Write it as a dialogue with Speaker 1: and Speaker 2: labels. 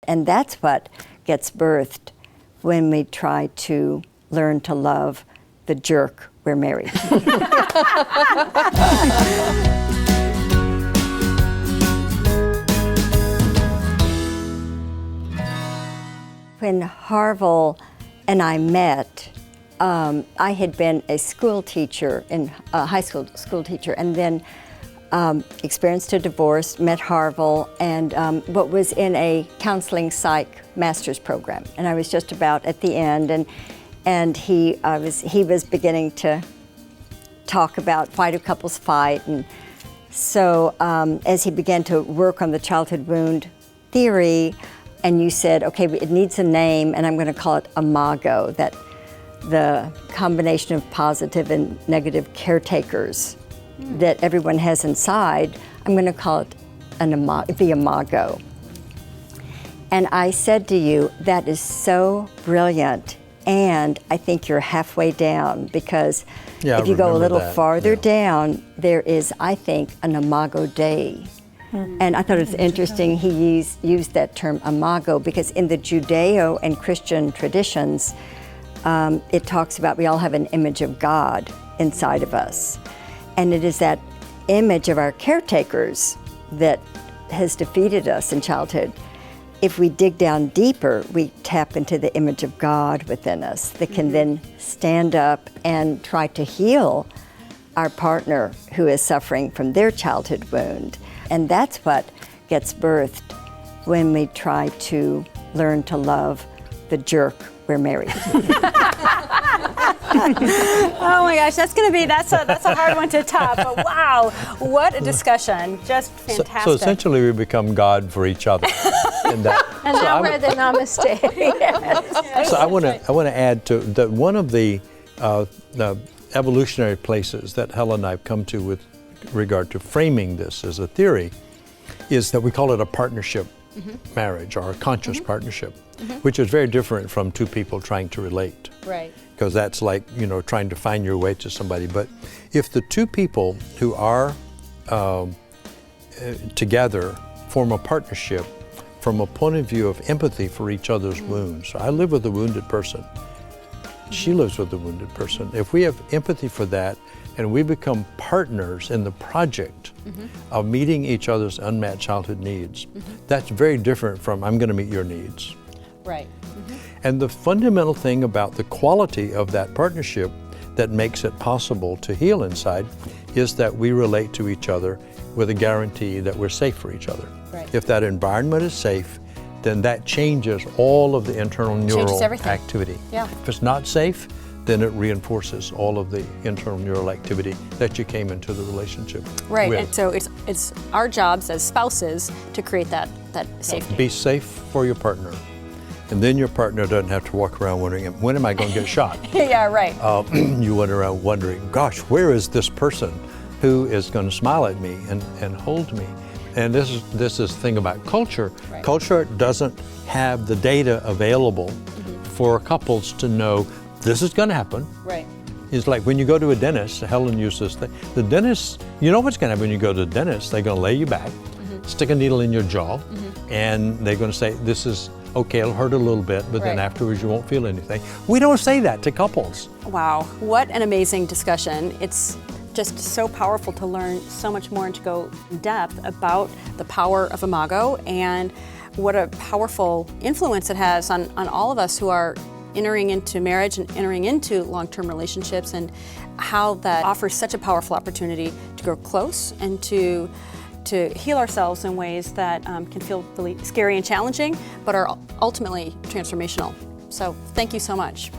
Speaker 1: And that's what gets birthed when we try to learn to love the jerk we're married. When Harville and I met, I had been a school teacher, a high school teacher, and then experienced a divorce, met Harville, and but was in a counseling psych master's program. And I was just about at the end, and he was beginning to talk about why do couples fight. And so as he began to work on the childhood wound theory, and you said, okay, it needs a name, and I'm going to call it Imago, that the combination of positive and negative caretakers that everyone has inside, I'm going to call it the Imago. And I said to you, that is so brilliant, and I think you're halfway down, because if you go a little farther down, there is, I think, an Imago Dei. And I thought it was interesting he used that term Imago, because in the Judeo and Christian traditions, it talks about we all have an image of God inside of us. And it is that image of our caretakers that has defeated us in childhood. If we dig down deeper, we tap into the image of God within us that can then stand up and try to heal our partner who is suffering from their childhood wound. And that's what gets birthed when we try to learn to love the jerk we're married.
Speaker 2: Oh my gosh, that's a hard one to top. But wow, what a discussion! Just fantastic.
Speaker 3: So essentially, we become God for each other. In that.
Speaker 4: And so now we're the namaste.
Speaker 3: So I want to add to that one of the evolutionary places that Helen and I have come to with regard to framing this as a theory is that we call it a partnership marriage, or a conscious partnership, which is very different from two people trying to relate.
Speaker 2: Right.
Speaker 3: Because that's like, trying to find your way to somebody. But if the two people who are together form a partnership from a point of view of empathy for each other's wounds. So I live with a wounded person. She lives with a wounded person. If we have empathy for that, and we become partners in the project of meeting each other's unmet childhood needs, that's very different from I'm going to meet your needs.
Speaker 2: Right.
Speaker 3: And the fundamental thing about the quality of that partnership that makes it possible to heal inside is that we relate to each other with a guarantee that we're safe for each other.
Speaker 2: Right.
Speaker 3: If that environment is safe, then that changes all of the internal neural activity.
Speaker 2: Yeah.
Speaker 3: If it's not safe, then it reinforces all of the internal neural activity that you came into the relationship
Speaker 2: Right,
Speaker 3: with.
Speaker 2: and so it's our jobs as spouses to create that safety.
Speaker 3: Be safe for your partner. And then your partner doesn't have to walk around wondering, when am I going to get shot?
Speaker 2: Yeah, right.
Speaker 3: You went around wondering, gosh, where is this person who is going to smile at me and hold me? And this is the thing about culture.
Speaker 2: Right.
Speaker 3: Culture doesn't have the data available for couples to know this is going to happen.
Speaker 2: Right.
Speaker 3: It's like when you go to a dentist, Helen used this thing. The dentist, you know what's going to happen when you go to the dentist. They're going to lay you back, stick a needle in your jaw, and they're going to say, this is okay, it'll hurt a little bit, but then afterwards you won't feel anything. We don't say that to couples.
Speaker 2: Wow, what an amazing discussion. It's just so powerful to learn so much more and to go in depth about the power of Imago and what a powerful influence it has on all of us who are entering into marriage and entering into long-term relationships, and how that offers such a powerful opportunity to grow close and to heal ourselves in ways that can feel really scary and challenging, but are ultimately transformational. So thank you so much.